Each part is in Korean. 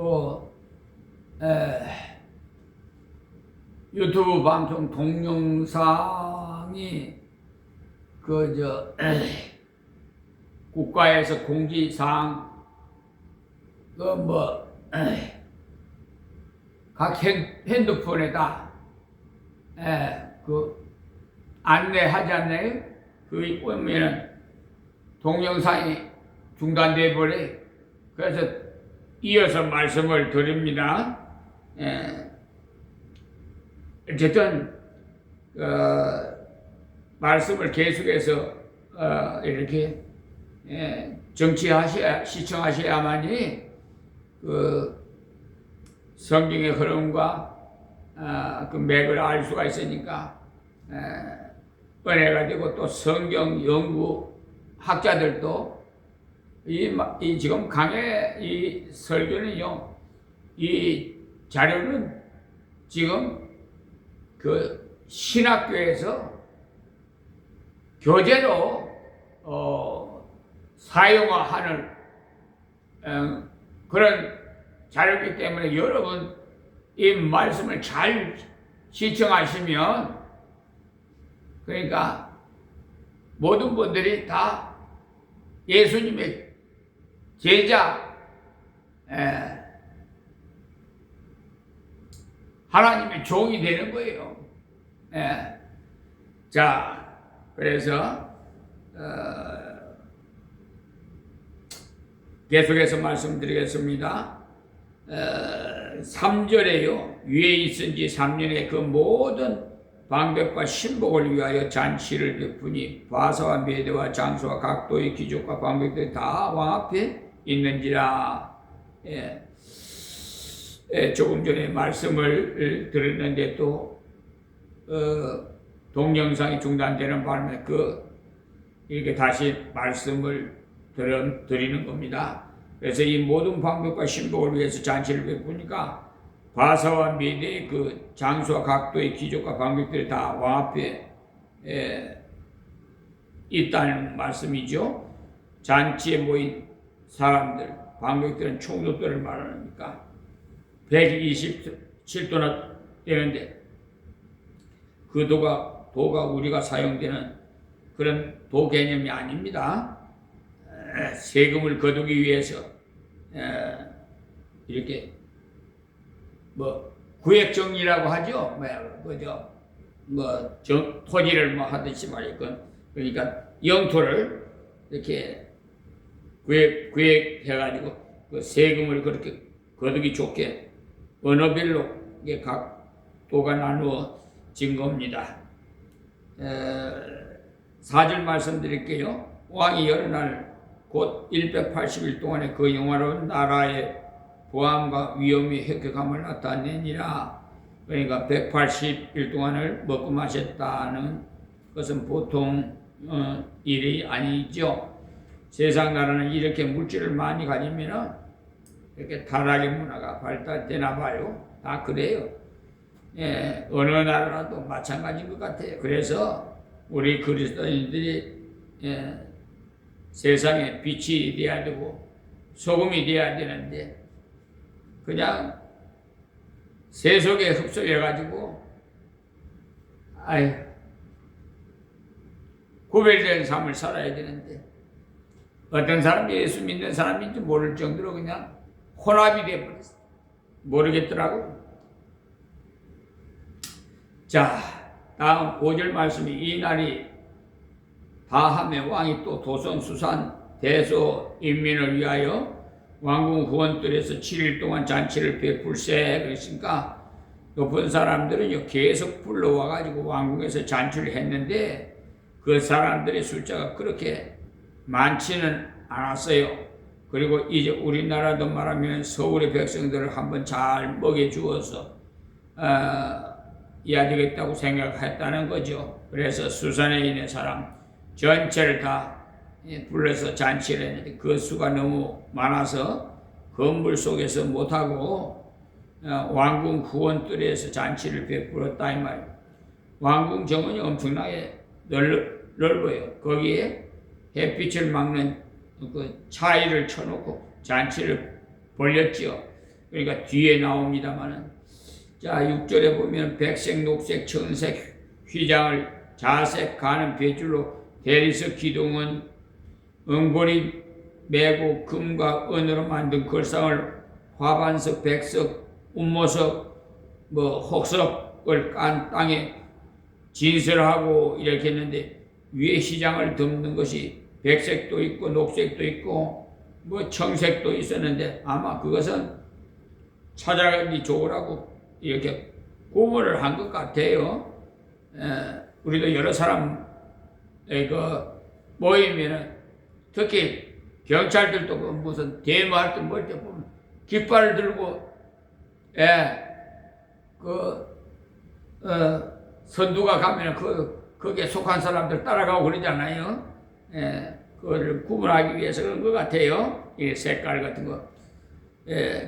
또 유튜브 방송 동영상이 국가에서 공지사항 각 핸드폰에다 안내하지 않나요? 그게 보면은 동영상이 중단돼 버려. 그래서 이어서 말씀을 드립니다. 어쨌든 말씀을 계속해서 이렇게 시청하셔야만이 성경의 흐름과 그 맥을 알 수가 있으니까 은혜가 되고, 또 성경 연구 학자들도 이 지금 강의 이 설교는요, 이 자료는 지금 그 신학교에서 교재로 사용하는 그런 자료이기 때문에, 여러분 이 말씀을 잘 시청하시면, 그러니까 모든 분들이 다 예수님의 제자, 하나님의 종이 되는 거예요. 자, 그래서 계속해서 말씀드리겠습니다. 3절에요. 위에 있은 지 3년에 그 모든 방백과 신복을 위하여 잔치를 베푸니 바사와 메대와 장수와 각도의 귀족과 방백들이 다 왕 앞에 있는지라. 조금 전에 말씀을 드렸는데 또 동영상이 중단되는 바람에 이렇게 다시 말씀을 드리는 겁니다. 그래서 이 모든 방백과 신복을 위해서 잔치를 베푸니까 바사와 메대의 그 장수와 각도의 귀족과 방백들이 다 왕 앞에 있다는 말씀이죠. 잔치에 모인 사람들, 방백들은 총독들을 말하니까 127도나 되는데, 그 도가 우리가 사용되는 그런 도 개념이 아닙니다. 세금을 거두기 위해서 이렇게 구획정리라고 하죠. 토지를 하듯이 말이에요. 그러니까 영토를 이렇게 구획해가지고 그 세금을 그렇게 거두기 좋게 어느 별로 각 도가 나누어진 겁니다. 4절 말씀드릴게요. 왕이 여러 날 곧 180일 동안에 그 영화로운 나라의 보암과 위엄이 획획함을 나타내니라. 그러니까 180일 동안을 먹고 마셨다는 것은 보통 일이 아니죠. 세상 나라는 이렇게 물질을 많이 가지면 이렇게 타락의 문화가 발달되나 봐요. 다 그래요. 어느 나라라도 마찬가지인 것 같아요. 그래서 우리 그리스도인들이 세상에 빛이 되어야 되고 소금이 되어야 되는데, 그냥 세속에 흡수해가지고 구별된 삶을 살아야 되는데, 어떤 사람이 예수 믿는 사람인지 모를 정도로 그냥 혼합이 되어버렸어. 모르겠더라고. 자, 다음 5절 말씀이 이 날이 다함에 왕이 또 도성 수산 대소 인민을 위하여 왕궁 후원들에서 7일 동안 잔치를 베풀세. 그랬으니까 높은 사람들은 계속 불러와가지고 왕궁에서 잔치를 했는데, 그 사람들의 숫자가 그렇게 많지는 않았어요. 그리고 이제 우리나라도 말하면 서울의 백성들을 한번 잘 먹여주어서 해야 되겠다고 생각했다는 거죠. 그래서 수산에 있는 사람 전체를 다 불러서 잔치를 했는데, 그 수가 너무 많아서 건물 속에서 못하고 왕궁 후원뜰에서 잔치를 베풀었다 이 말이에요. 왕궁 정원이 엄청나게 넓어요. 거기에 햇빛을 막는 그 차이를 쳐놓고 잔치를 벌였죠. 그러니까 뒤에 나옵니다만은. 자, 6절에 보면 백색, 녹색, 청색 휘장을 자색 가는 밧줄로 대리석 기둥은 은고리 매고 금과 은으로 만든 걸상을 화반석, 백석, 운모석, 혹석을 깐 땅에 진설하고 이렇게 했는데, 위에 휘장을 덮는 것이 백색도 있고 녹색도 있고 청색도 있었는데, 아마 그것은 찾아가기 좋으라고 이렇게 구분을 한 것 같아요. 우리도 여러 사람 모이면은 특히 경찰들도 무슨 대모할 때 뭘 때 보면 깃발을 들고 선두가 가면은 거기에 속한 사람들 따라가고 그러잖아요. 그거를 구분하기 위해서 그런 것 같아요. 이 색깔 같은 거.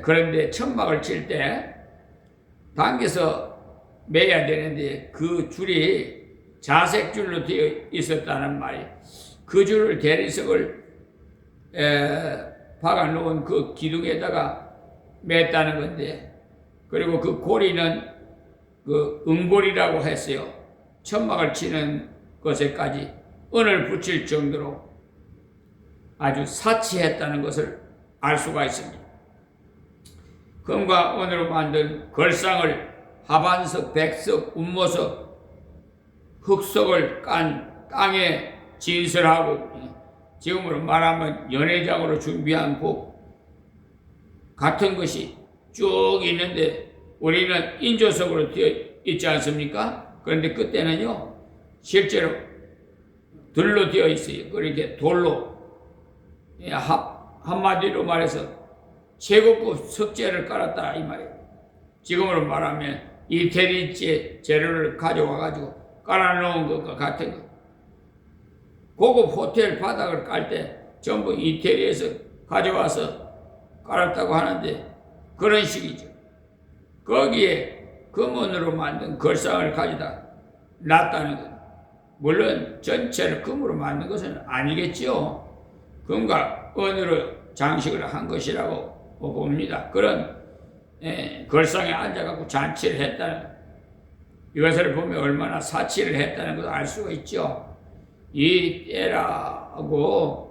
그런데 천막을 칠 때 당겨서 매야 되는데 그 줄이 자색 줄로 되어 있었다는 말이, 그 줄을 대리석을 박아 놓은 그 기둥에다가 맸다는 건데, 그리고 그 고리는 그 은고리라고 했어요. 천막을 치는 것에까지 은을 붙일 정도로 아주 사치했다는 것을 알 수가 있습니다. 금과 은으로 만든 걸상을 하반석, 백석, 운모석, 흑석을 깐 땅에 진설하고, 지금으로 말하면 연회장으로 준비한 곡 같은 것이 쭉 있는데, 우리는 인조석으로 되어 있지 않습니까? 그런데 그때는요, 실제로 들로 되어 있어요. 그렇게 돌로, 한마디로 말해서 최고급 석재를 깔았다 이 말이에요. 지금으로 말하면 이태리 재료를 가져와가지고 깔아놓은 것과 같은 거. 고급 호텔 바닥을 깔 때 전부 이태리에서 가져와서 깔았다고 하는데, 그런 식이죠. 거기에 금은으로 만든 걸상을 가져다 놨다는 것. 물론 전체를 금으로 만든 것은 아니겠죠. 금과 은으로 장식을 한 것이라고 봅니다. 그런 걸상에 앉아갖고 잔치를 했다는 것. 이것을 보면 얼마나 사치를 했다는 것을 알 수가 있죠. 이 때라고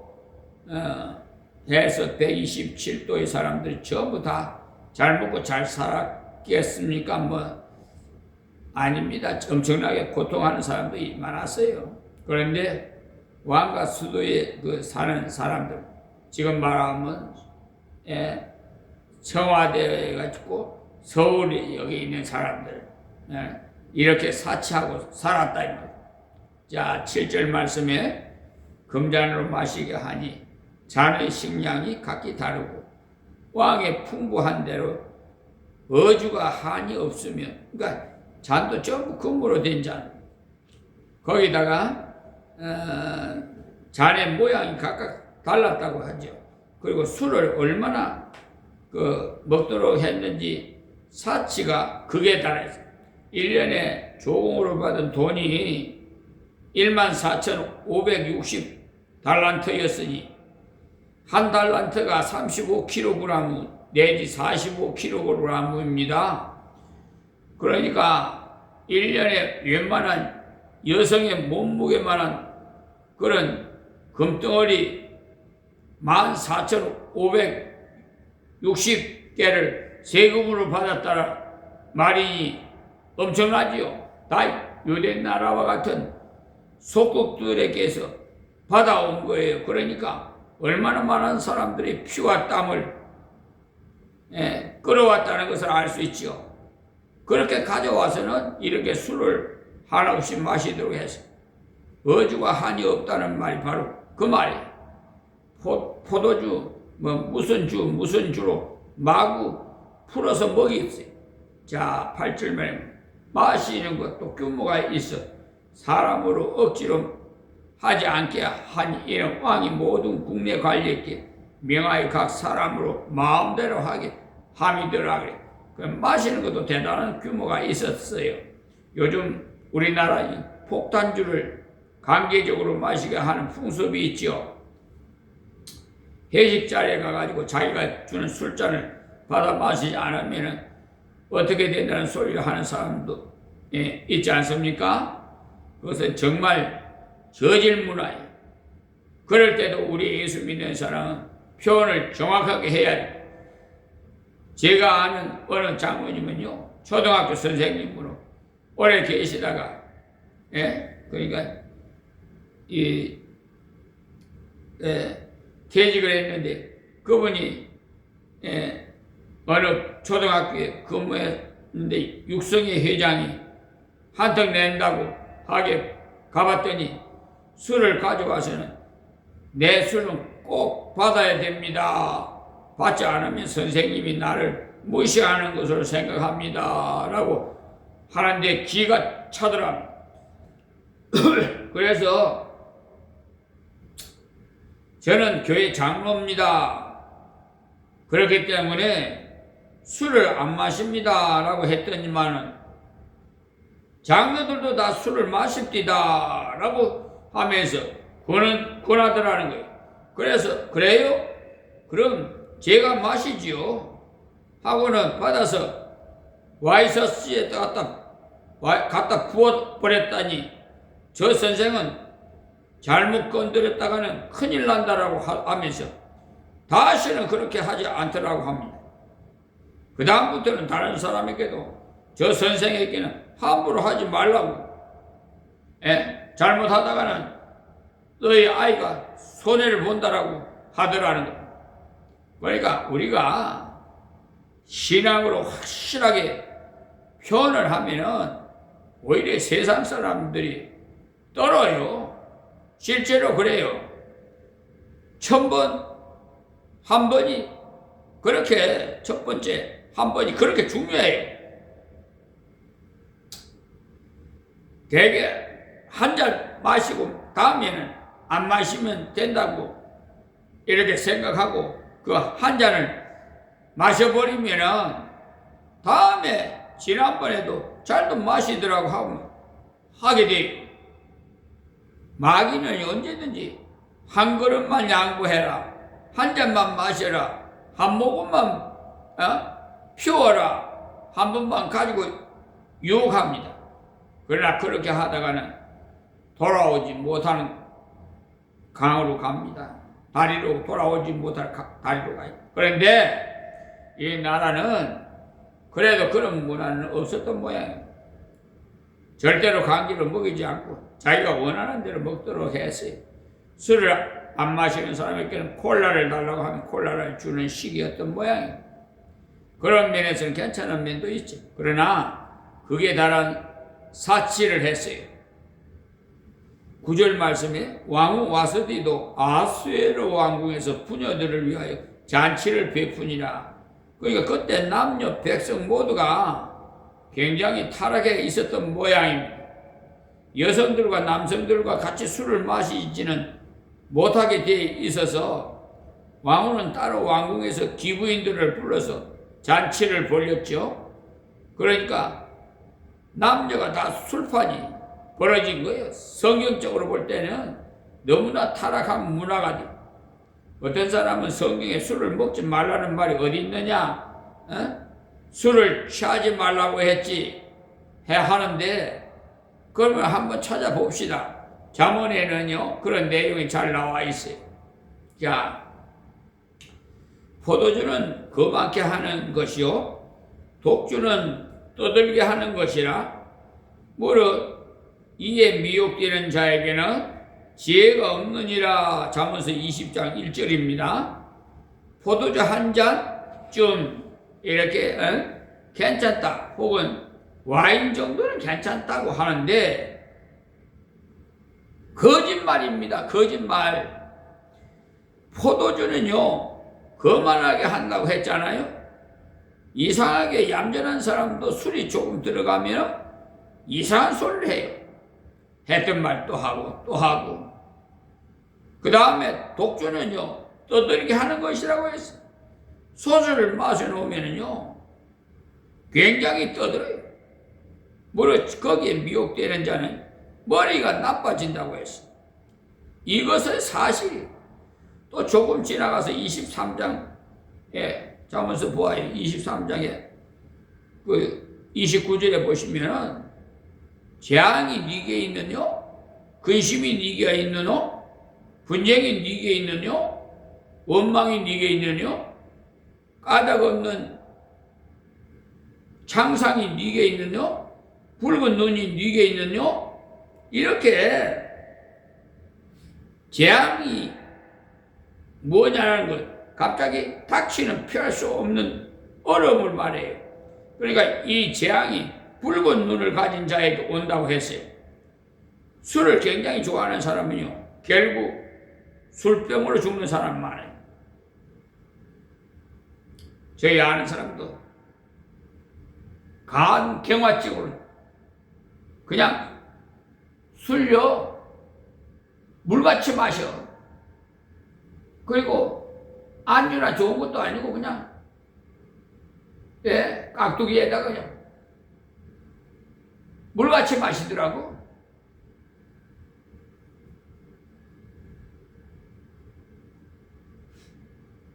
해서 127도의 사람들이 전부 다 잘 먹고 잘 살았겠습니까? 아닙니다. 엄청나게 고통하는 사람들이 많았어요. 그런데 왕과 수도에 사는 사람들, 지금 말하면 청와대에 가지고 서울에 여기 있는 사람들, 이렇게 사치하고 살았다 이 말이에요. 자, 7절 말씀에 금잔으로 마시게 하니 잔의 식량이 각기 다르고 왕의 풍부한 대로 어주가 한이 없으면, 그러니까 잔도 전부 금으로 된 잔, 거기다가 잔의 모양이 각각 달랐다고 하죠. 그리고 술을 얼마나 먹도록 했는지 사치가 극에 달했어요. 1년에 조공으로 받은 돈이 14,560 달란트였으니 한 달란트가 35kg 내지 45kg입니다. 그러니까 1년에 웬만한 여성의 몸무게만한 그런 금덩어리 14,560개를 세금으로 받았다라 말이니 엄청나지요. 다 유대 나라와 같은 속국들에게서 받아온 거예요. 그러니까 얼마나 많은 사람들이 피와 땀을 끌어왔다는 것을 알 수 있죠. 그렇게 가져와서는 이렇게 술을 한없이 마시도록 해서 어주가 한이 없다는 말이 바로 그 말이에요. 포도주, 무슨 주로 마구 풀어서 먹였어요. 자, 8절에 마시는 것도 규모가 있어 사람으로 억지로 하지 않게 하니 이는 왕이 모든 국내 관리에게 명하여 각 사람으로 마음대로 하게 함이더라 그래. 마시는 것도 대단한 규모가 있었어요. 요즘 우리나라 폭탄주를 강제적으로 마시게 하는 풍습이 있죠. 회식 자리에 가가지고 자기가 주는 술잔을 받아 마시지 않으면 어떻게 된다는 소리를 하는 사람도 있지 않습니까? 그것은 정말 저질 문화예요. 그럴 때도 우리 예수 믿는 사람은 표현을 정확하게 해야 돼요. 제가 아는 어느 장모님은요, 초등학교 선생님으로 오래 계시다가, 그러니까, 퇴직을 했는데, 그분이, 어느 초등학교에 근무했는데, 육성회 회장이 한턱 낸다고 하게 가봤더니, 술을 가져와서는 내 술은 꼭 받아야 됩니다. 받지 않으면 선생님이 나를 무시하는 것으로 생각합니다. 라고 하는데 기가 차더라. 그래서 저는 교회 장로입니다. 그렇기 때문에 술을 안 마십니다. 라고 했더니만은 장로들도 다 술을 마십디다. 라고 하면서 권하더라는 거예요. 그래서 그래요? 그럼 제가 마시지요. 하고는 받아서 와이셔츠에 갖다 부어버렸다니 저 선생은 잘못 건드렸다가는 큰일 난다라고 하면서 다시는 그렇게 하지 않더라고 합니다. 그 다음부터는 다른 사람에게도 저 선생에게는 함부로 하지 말라고, 잘못하다가는 너희 아이가 손해를 본다라고 하더라는 거예요. 그러니까 우리가 신앙으로 확실하게 표현을 하면은 오히려 세상 사람들이 떨어요. 실제로 그래요. 1000번, 한 번이 그렇게 첫 번째 한 번이 그렇게 중요해요. 되게 한 잔 마시고 다음에는 안 마시면 된다고 이렇게 생각하고 그 한 잔을 마셔버리면은 다음에 지난번에도 잘도 마시더라고 하게 돼요. 마귀는 언제든지 한 그릇만 양보해라, 한 잔만 마셔라, 한 모금만 피워라, 한 번만 가지고 유혹합니다. 그러나 그렇게 하다가는 돌아오지 못하는 강으로 갑니다. 다리로 돌아오지 못할 다리로 가요. 그런데 이 나라는 그래도 그런 문화는 없었던 모양이에요. 절대로 강제로 먹이지 않고 자기가 원하는 대로 먹도록 했어요. 술을 안 마시는 사람에게는 콜라를 달라고 하면 콜라를 주는 시기였던 모양이에요. 그런 면에서는 괜찮은 면도 있죠. 그러나 그게 다른 사치를 했어요. 9절 말씀에 왕후 와스디도 아수에로 왕궁에서 부녀들을 위하여 잔치를 베푸니라. 그러니까 그때 남녀 백성 모두가 굉장히 타락해 있었던 모양입니다. 여성들과 남성들과 같이 술을 마시지는 못하게 되어 있어서 왕후는 따로 왕궁에서 기부인들을 불러서 잔치를 벌였죠. 그러니까 남녀가 다 술판이 벌어진 거예요. 성경적으로 볼 때는 너무나 타락한 문화가 돼. 어떤 사람은 성경에 술을 먹지 말라는 말이 어디 있느냐? 술을 취하지 말라고 했지 하는데 그러면 한번 찾아봅시다. 잠언에는요 그런 내용이 잘 나와 있어요. 자, 포도주는 거만케 하는 것이요 독주는 떠들게 하는 것이라 무릇 이에 미혹되는 자에게는 지혜가 없느니라. 잠언서 20장 1절입니다. 포도주 한 잔 좀 이렇게 괜찮다 혹은 와인 정도는 괜찮다고 하는데 거짓말입니다. 거짓말. 포도주는요 거만하게 한다고 했잖아요. 이상하게 얌전한 사람도 술이 조금 들어가면 이상한 소리를 해요. 했던 말 또 하고 또 하고. 그 다음에 독주는요 떠들게 하는 것이라고 했어요. 소주를 마셔놓으면요 굉장히 떠들어요. 무릇 거기에 미혹되는 자는 머리가 나빠진다고 했어요. 이것은 사실이에요. 또 조금 지나가서 23장 잠언서 보아요. 23장에 그 29절에 보시면은 재앙이 네게 있느뇨? 근심이 네게 있느뇨? 분쟁이 네게 있느뇨? 원망이 네게 있느뇨? 까닭 없는 창상이 네게 있느뇨? 붉은 눈이 네게 있느뇨? 이렇게 재앙이 뭐냐는 것, 갑자기 닥치는 피할 수 없는 어려움을 말해요. 그러니까 이 재앙이 붉은 눈을 가진 자에게 온다고 했어요. 술을 굉장히 좋아하는 사람은요, 결국 술병으로 죽는 사람 많아요. 저희 아는 사람도 간경화증으로 그냥 술요 물같이 마셔. 그리고 안주나 좋은 것도 아니고 그냥 깍두기에다가 그냥 물같이 마시더라고.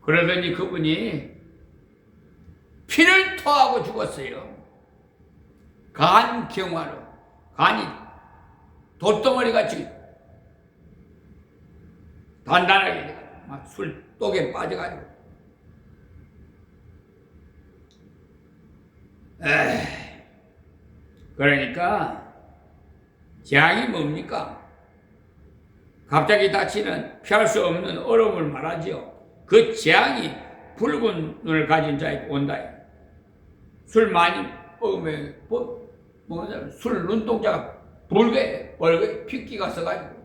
그러더니 그분이 피를 토하고 죽었어요. 간경화로. 간이 돌덩어리 같이 단단하게 막 술독에 빠져가지고. 그러니까 재앙이 뭡니까? 갑자기 닥치는 피할 수 없는 어려움을 말하지요. 그 재앙이 붉은 눈을 가진 자에게 온다. 술 많이 먹으면 술 눈동자가 붉게 핏기가 써가지고.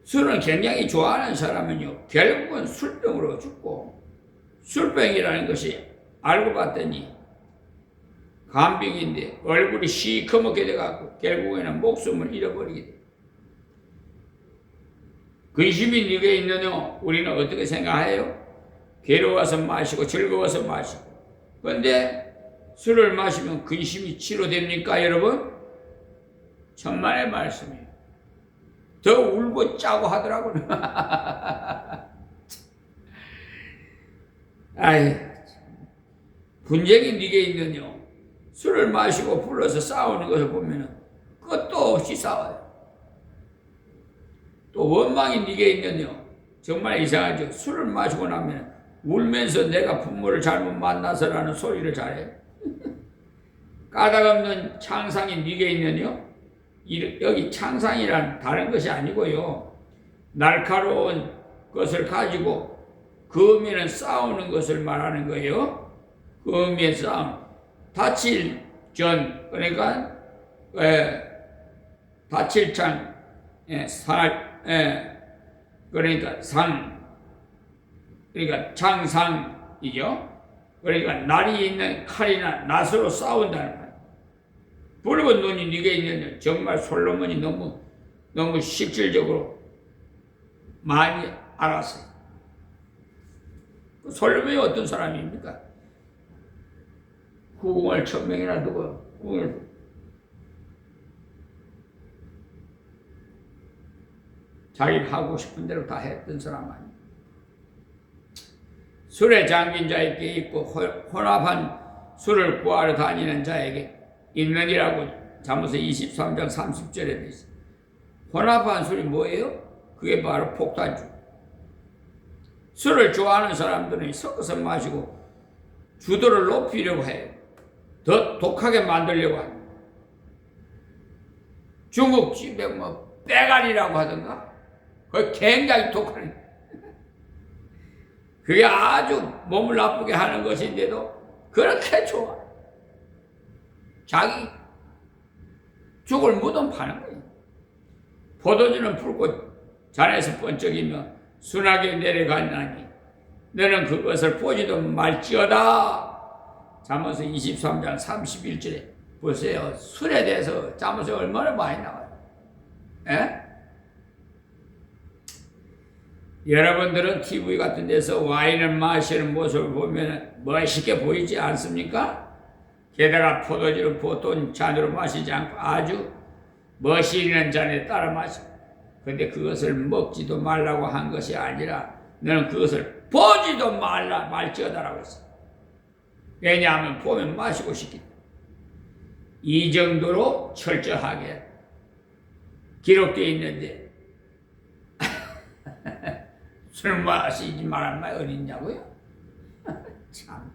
술을 굉장히 좋아하는 사람은요, 결국은 술병으로 죽고, 술병이라는 것이 알고 봤더니 간병인데 얼굴이 시커멓게 돼갖고 결국에는 목숨을 잃어버리게 돼. 근심이 네게 있느냐? 우리는 어떻게 생각해요? 괴로워서 마시고 즐거워서 마시고. 그런데 술을 마시면 근심이 치료됩니까, 여러분? 천만의 말씀이에요. 더 울고 짜고 하더라고요. 아이, 분쟁이 네게 있느냐? 술을 마시고 불러서 싸우는 것을 보면 끝도 없이 싸워요. 또 원망이 네게 있느냐? 정말 이상하죠. 술을 마시고 나면 울면서 내가 부모를 잘못 만나서라는 소리를 잘해요. 까닭 없는 창상이 네게 있느냐? 여기 창상이란 다른 것이 아니고요, 날카로운 것을 가지고 금에는 싸우는 것을 말하는 거예요. 금의 싸움. 다칠 전, 그러니까 다칠 창, 그러니까 그러니까 창상이죠. 그러니까 날이 있는 칼이나 낫으로 싸운다는 거예요. 붉은 눈이 네게 있느냐? 정말 솔로몬이 너무 실질적으로 많이 알았어요. 솔로몬이 어떤 사람입니까? 후궁을 1000명이나 두고 자기 하고 싶은 대로 다 했던 사람 아니에요. 술에 잠긴 자에게 있고 혼합한 술을 구하러 다니는 자에게 있느니라고 잠언서 23장 30절에 되어 있어요. 혼합한 술이 뭐예요? 그게 바로 폭탄주. 술을 좋아하는 사람들은 섞어서 마시고 주도를 높이려고 해요. 더 독하게 만들려고 해요. 중국집에 빼가리라고 하던가? 그게 굉장히 독한, 그게 아주 몸을 나쁘게 하는 것인데도 그렇게 좋아. 자기 죽을 무덤 파는 거예요. 포도주는 붉고 잔에서 번쩍이며 순하게 내려가나니 너는 그것을 보지도 말지어다. 잠언서 23장 31절에 보세요. 술에 대해서 잠언서 얼마나 많이 나와요. 여러분들은 TV 같은 데서 와인을 마시는 모습을 보면 멋있게 보이지 않습니까? 게다가 포도주를 보통 잔으로 마시지 않고 아주 멋있는 잔에 따라 마시고, 근데 그것을 먹지도 말라고 한 것이 아니라 너는 그것을 보지도 말지어다라고 했어. 왜냐하면 보면 마시고 싶기 때문에. 이 정도로 철저하게 기록되어 있는데 술 마시지 말란 말 어딨냐고요? 참.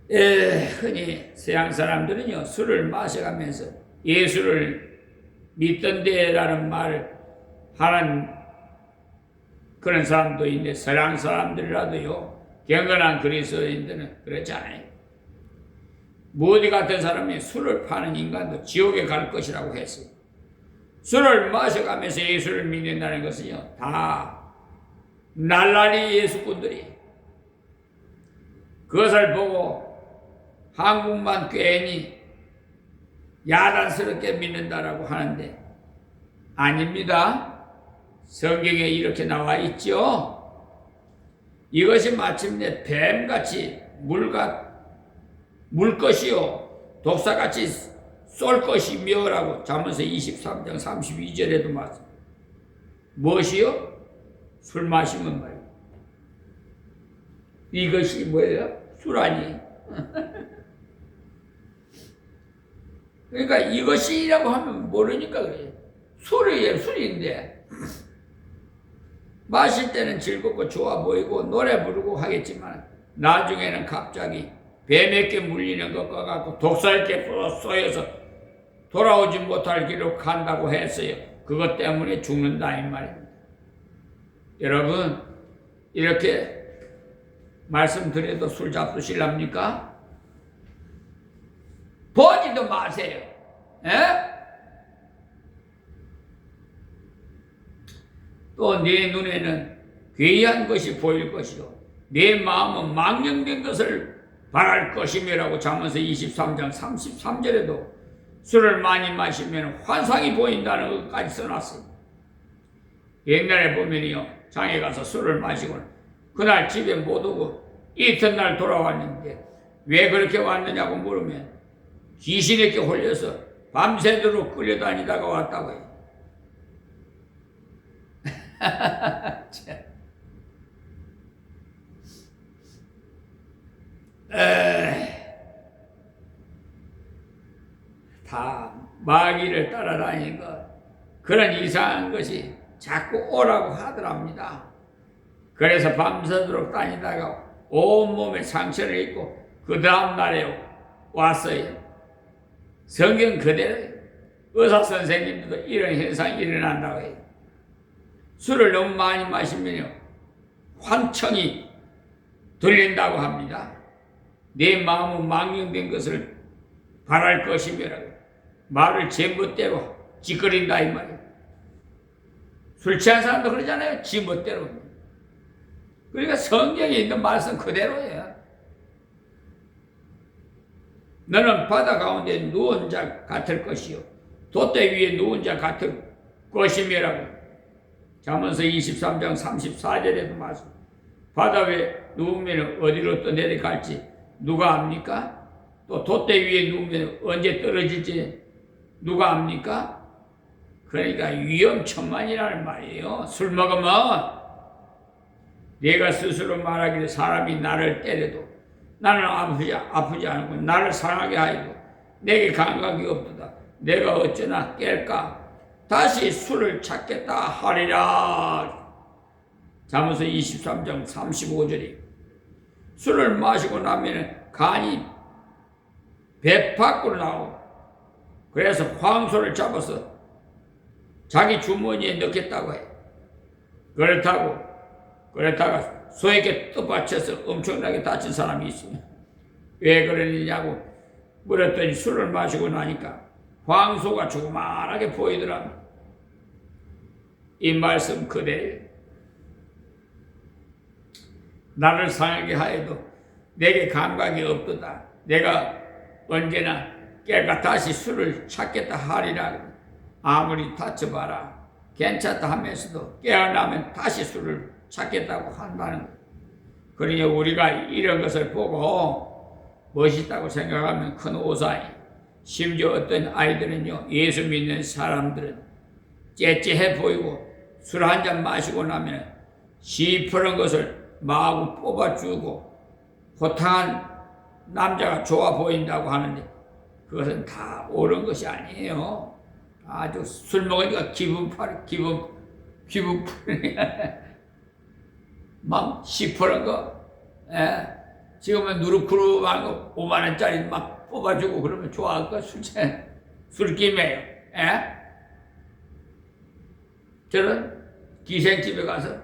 흔히 서양 사람들은요, 술을 마셔가면서 예수를 믿던데라는 말을 하는 그런 사람도 있는데, 서양 사람들이라도요, 경건한 그리스도인들은 그렇지 않아요. 모디 같은 사람이 술을 파는 인간도 지옥에 갈 것이라고 했어요. 술을 마셔가면서 예수를 믿는다는 것은요, 다 날라리 예수꾼들이 그것을 보고 한국만 괜히 야단스럽게 믿는다라고 하는데 아닙니다. 성경에 이렇게 나와 있죠. 이것이 마침내 뱀같이 물 것이요 독사같이 쏠 것이며라고 잠언서 23장 32절에도 말씀. 무엇이요? 술 마시면 말이에요. 이것이 뭐예요? 술 아니에요. 그러니까 이것이라고 하면 모르니까 그래요. 술인데 마실 때는 즐겁고 좋아 보이고 노래 부르고 하겠지만 나중에는 갑자기 뱀에게 물리는 것과 같고 독사에게 쏘여서 돌아오지 못할 길로 간다고 했어요. 그것 때문에 죽는다 이 말입니다. 여러분 이렇게 말씀드려도 술 잡수실랍니까? 보지도 마세요. 또 내 눈에는 괴이한 것이 보일 것이요 내 마음은 망령된 것을 바랄 것이며라고 잠언서 23장 33절에도 술을 많이 마시면 환상이 보인다는 것까지 써놨어요. 옛날에 보면요, 장에 가서 술을 마시고 그날 집에 못 오고 이튿날 돌아왔는데 왜 그렇게 왔느냐고 물으면 귀신에게 홀려서 밤새도록 끌려다니다가 왔다고 해요. 다 마귀를 따라다니는 것, 그런 이상한 것이 자꾸 오라고 하더랍니다. 그래서 밤새도록 다니다가 온몸에 상처를 입고 그 다음날에 왔어요. 성경 그대로 의사 선생님들도 이런 현상이 일어난다고 해요. 술을 너무 많이 마시면요 환청이 들린다고 합니다. 내 마음은 망령된 것을 바랄 것이며라고 말을 제멋대로 짓거린다 이 말이에요. 술 취한 사람도 그러잖아요. 지멋대로. 그러니까 성경에 있는 말씀 그대로예요. 너는 바다 가운데 누운 자 같을 것이요 돛대 위에 누운 자 같을 것이며라고 잠언서 23장 34절에도 말씀. 바다 위에 누우면 어디로 또 내려갈지 누가 압니까? 또 돛대 위에 누우면 언제 떨어질지 누가 압니까? 그러니까 위험천만이라는 말이에요. 술 먹으면 내가 스스로 말하기를 사람이 나를 때려도 나는 아프지 않고 나를 상하게 하여도 내게 감각이 없도다. 내가 어쩌나 깰까? 다시 술을 찾겠다 하리라. 잠언서 23장 35절이 술을 마시고 나면 간이 배 밖으로 나오고 그래서 황소를 잡아서 자기 주머니에 넣겠다고 해. 그렇다가 소에게 떠받쳐서 엄청나게 다친 사람이 있어요. 왜 그러느냐고 물었더니 술을 마시고 나니까 황소가 조그만하게 보이더라. 이 말씀 그대로 나를 상하게 하여도 내게 감각이 없도다. 내가 언제나 깨가 다시 술을 찾겠다 하리라. 아무리 다쳐봐라 괜찮다 하면서도 깨어나면 다시 술을 찾겠다고 한다는 거예요. 그러니 우리가 이런 것을 보고 멋있다고 생각하면 큰 오산이. 심지어 어떤 아이들은요 예수 믿는 사람들은 째째해 보이고 술 한 잔 마시고 나면 시퍼런 것을 마구 뽑아주고 호탕한 남자가 좋아 보인다고 하는데 그것은 다 옳은 것이 아니에요. 아주 술 먹으니까 기분 막 시퍼런 거, 예? 지금은 누르크루한 거 5만 원짜리 막 뽑아주고 그러면 좋아할까? 술김에요. 예? 저는 기생집에 가서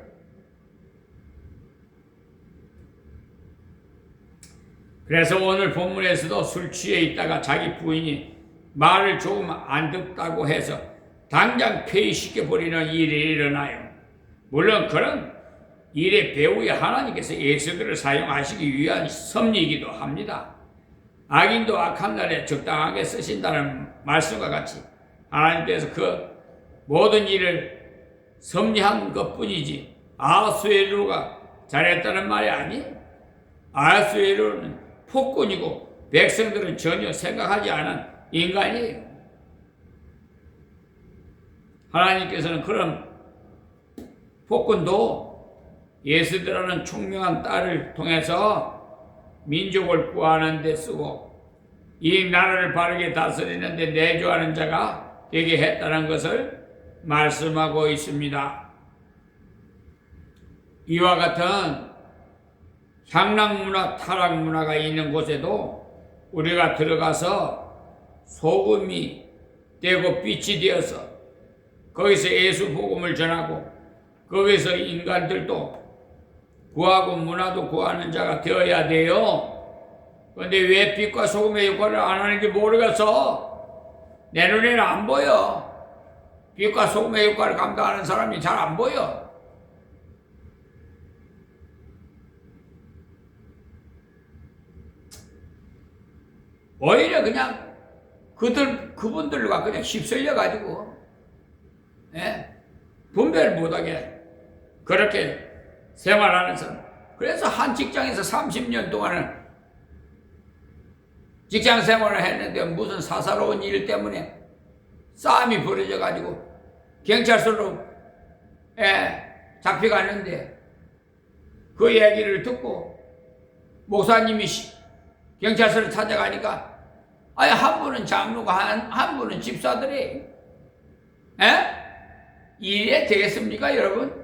그래서 오늘 본문에서도 술 취해 있다가 자기 부인이 말을 조금 안 듣다고 해서 당장 폐위시켜버리는 일이 일어나요. 물론 그런 일의 배후에 하나님께서 예수들을 사용하시기 위한 섭리이기도 합니다. 악인도 악한 날에 적당하게 쓰신다는 말씀과 같이 하나님께서 그 모든 일을 섭리한 것뿐이지 아하수에로가 잘했다는 말이 아니에요. 아하수에로는 폭군이고 백성들은 전혀 생각하지 않은 인간이에요. 하나님께서는 그런 폭군도 예수드라는 총명한 딸을 통해서 민족을 구하는 데 쓰고 이 나라를 바르게 다스리는 데 내조하는 자가 되게 했다는 것을 말씀하고 있습니다. 이와 같은 향락문화, 타락문화가 있는 곳에도 우리가 들어가서 소금이 되고 빛이 되어서 거기서 예수 복음을 전하고 거기서 인간들도 구하고 문화도 구하는 자가 되어야 돼요. 그런데 왜 빛과 소금의 역할을 안 하는지 모르겠어. 내 눈에는 안 보여. 빛과 소금의 역할을 감당하는 사람이 잘 안 보여. 오히려 그냥 그분들과 그냥 휩쓸려가지고, 예? 분별 못하게 그렇게 생활하는 사람. 그래서 한 직장에서 30년 동안은 직장 생활을 했는데 무슨 사사로운 일 때문에 싸움이 벌어져가지고 경찰서로 잡혀갔는데 그 얘기를 듣고 목사님이 경찰서를 찾아가니까 아니 한 분은 장로가 한 분은 집사들이 이래 되겠습니까 여러분?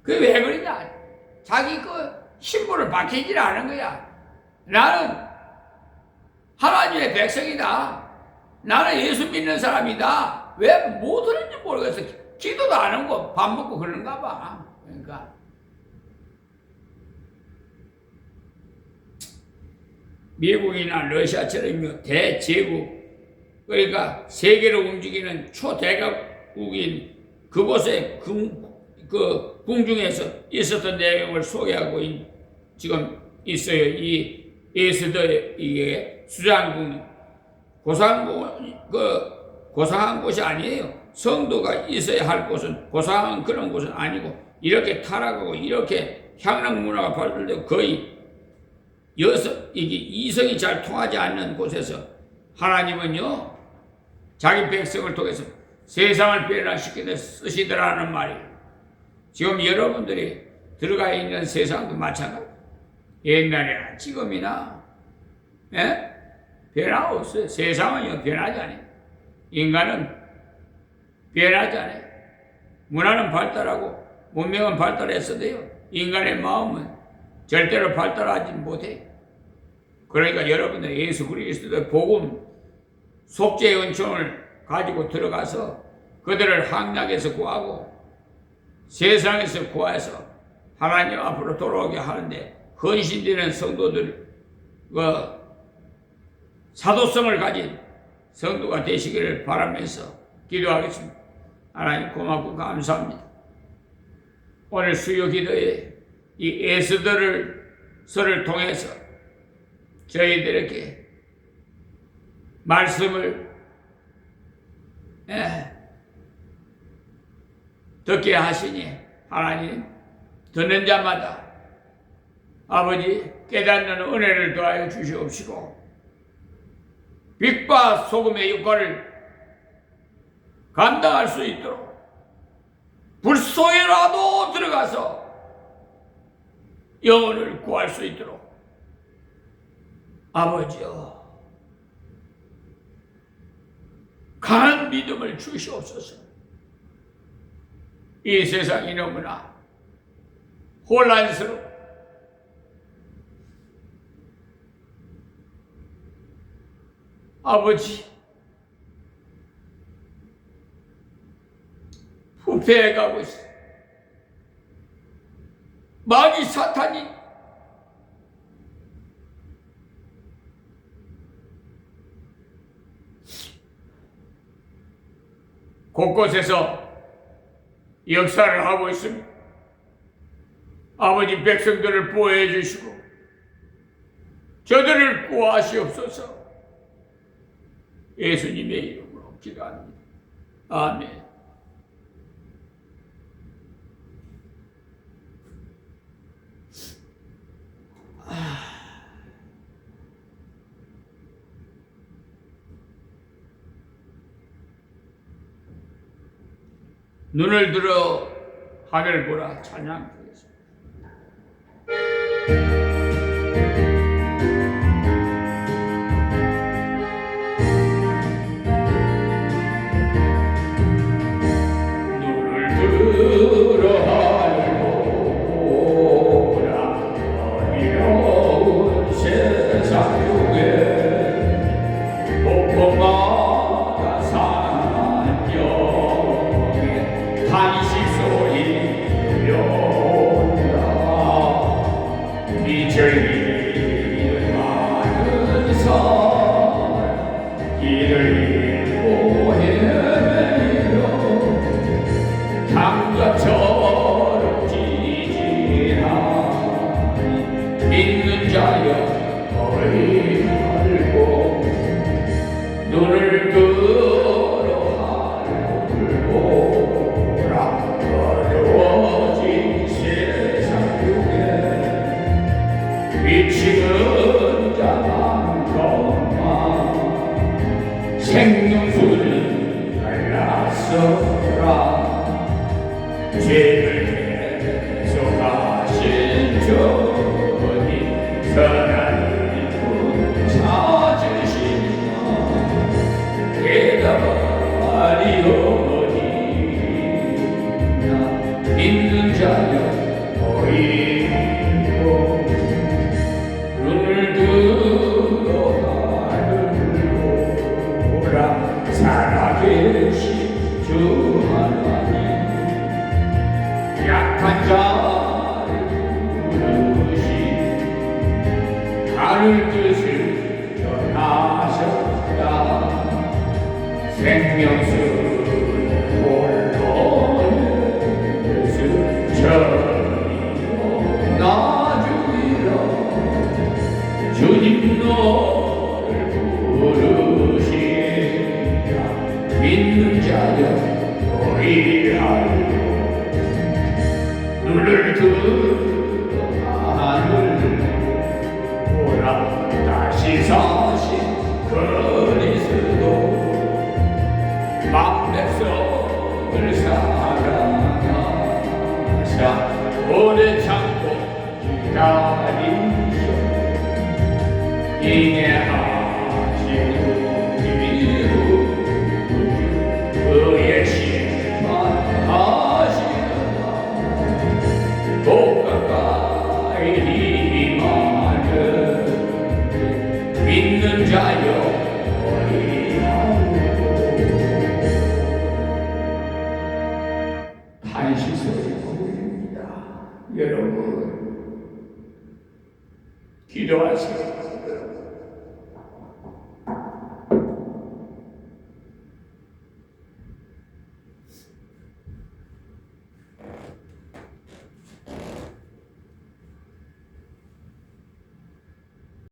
그 왜 그러냐? 자기 그 신분을 밝히질 않은 거야. 나는 하나님의 백성이다. 나는 예수 믿는 사람이다. 왜 못 들은지 모르겠어. 기도도 안 하고 밥 먹고 그러는가 봐. 그러니까 미국이나 러시아처럼 대제국, 그러니까 세계를 움직이는 초대국인 그곳에 그 궁중에서 있었던 내용을 소개하고 지금 있어요. 이 에스더의 수장궁, 고상한 곳이 아니에요. 성도가 있어야 할 곳은 고상한 그런 곳은 아니고 이렇게 타락하고 이렇게 향락 문화가 발달되고 거의 이게 이성이 잘 통하지 않는 곳에서 하나님은요 자기 백성을 통해서 세상을 변화시키는 쓰시더라는 말이에요. 지금 여러분들이 들어가 있는 세상도 마찬가지. 옛날이나 지금이나 변화 없어요. 세상은 변하지 않아요. 인간은 변하지 않아요. 문화는 발달하고 문명은 발달했어도요 인간의 마음은 절대로 발달하지 못해요. 그러니까 여러분들 예수 그리스도의 복음 속죄의 은총을 가지고 들어가서 그들을 항락에서 구하고 세상에서 구해서 하나님 앞으로 돌아오게 하는데 헌신되는 성도들, 사도성을 가진 성도가 되시기를 바라면서 기도하겠습니다. 하나님 고맙고 감사합니다. 오늘 수요 기도에 이 에스더를 통해서 저희들에게 말씀을 듣게 하시니 하나님 듣는 자마다 아버지 깨닫는 은혜를 더하여 주시옵시고 빛과 소금의 역할을 감당할 수 있도록 불 속에라도 들어가서 영혼을 구할 수 있도록 아버지여 강한 믿음을 주시옵소서. 이 세상이 너무나 혼란스러워 아버지 부패해가고 있어. 마귀 사탄이 곳곳에서 역사를 하고 있습니다. 아버지 백성들을 보호해 주시고 저들을 구하시옵소서. 예수님의 이름으로 기도합니다. 아멘. 눈을 들어 하늘 보라. 찬양드리겠습니다. 눈을 들어 하늘 보라. 어리러운 세상 중에 곳곳마다 상한 영의 탄식 소리 들려온다. 미쳐있는 많은 사람 길을 잃고 헤매며 장자처럼 지지하니 믿는 자여 너희 말고 눈을 들어 하늘 보라. 어려워진 세상 중에 미치는 자만 것만 생명수는 갈라서라. 죄를 계속하신 주님 선한 분 찾으시나 대답하리오니나 믿는 자여 너희 믿고 눈을 들어 하늘 보라. 살아계신 주 하나님 약한 자를 부르시 하늘 뜻을 전하셨다. 생명수는 홀로 예수 저리로 나주리라. 주님 너를 부르시라. 믿는 자여 너희 알고 눈을 들어 하늘 보라. 다시 사신 그리스도 막백성을 사랑하사 오래 참고 기다리셔 인내하시는 이루 그의 심판하시는 복 가까이 임하는 믿는 자여 탄식 소리 보입니다. 여러분 기도하세요.